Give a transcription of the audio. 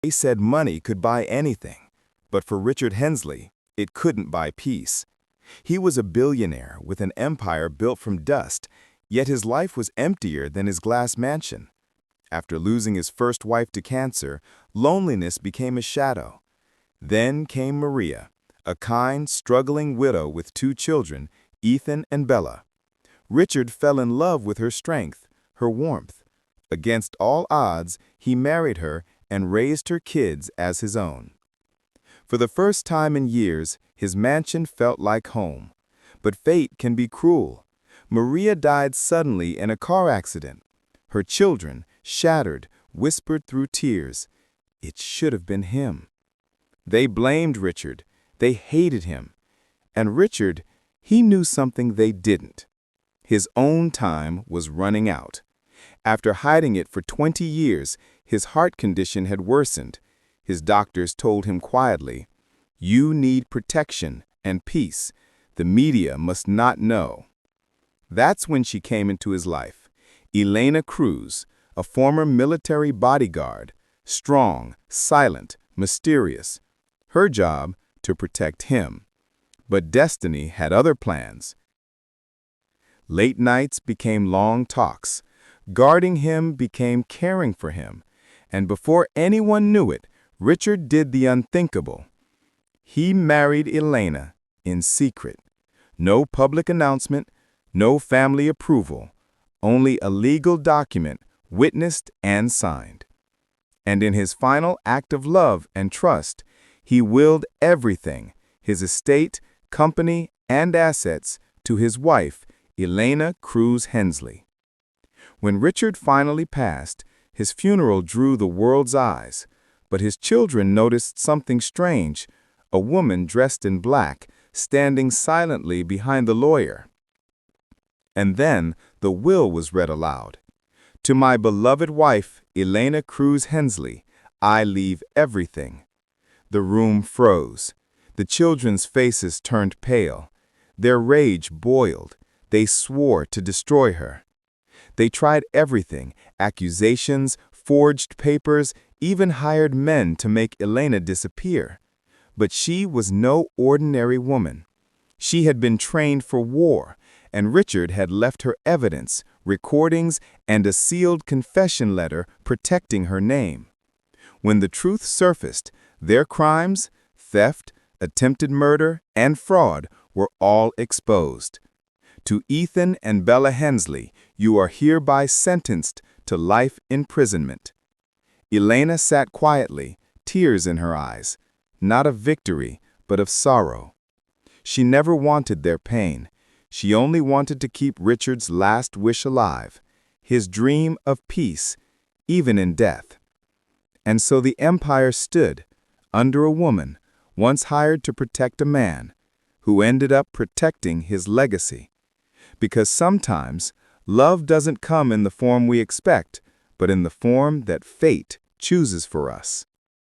They said money could buy anything, but for Richard Hensley, it couldn't buy peace. He was a billionaire with an empire built from dust, yet his life was emptier than his glass mansion. After losing his first wife to cancer, loneliness became a shadow. Then came Maria, a kind, struggling widow with 2 children, Ethan and Bella. Richard fell in love with her strength, her warmth. Against all odds, he married her and raised her kids as his own. For the first time in years, his mansion felt like home. But fate can be cruel. Maria died suddenly in a car accident. Her children, shattered, whispered through tears, "It should have been him." They blamed Richard. They hated him. And Richard, he knew something they didn't. His own time was running out. After hiding it for 20 years, his heart condition had worsened. His doctors told him quietly, "You need protection and peace. The media must not know." That's when she came into his life. Elena Cruz, a former military bodyguard, strong, silent, mysterious. Her job, to protect him. But destiny had other plans. Late nights became long talks. Guarding him became caring for him. And before anyone knew it, Richard did the unthinkable. He married Elena in secret. No public announcement, no family approval, only a legal document witnessed and signed. And in his final act of love and trust, he willed everything, his estate, company, and assets, to his wife, Elena Cruz Hensley. When Richard finally passed, his funeral drew the world's eyes, but his children noticed something strange, a woman dressed in black, standing silently behind the lawyer. And then the will was read aloud. "To my beloved wife, Elena Cruz Hensley, I leave everything." The room froze. The children's faces turned pale. Their rage boiled. They swore to destroy her. They tried everything, accusations, forged papers, even hired men to make Elena disappear. But she was no ordinary woman. She had been trained for war, and Richard had left her evidence, recordings, and a sealed confession letter protecting her name. When the truth surfaced, their crimes, theft, attempted murder, and fraud were all exposed. To Ethan and Bella Hensley, you are hereby sentenced to life imprisonment. Elena sat quietly, tears in her eyes, not of victory, but of sorrow. She never wanted their pain. She only wanted to keep Richard's last wish alive, his dream of peace, even in death. And so the empire stood, under a woman, once hired to protect a man, who ended up protecting his legacy. Because sometimes, love doesn't come in the form we expect, but in the form that fate chooses for us.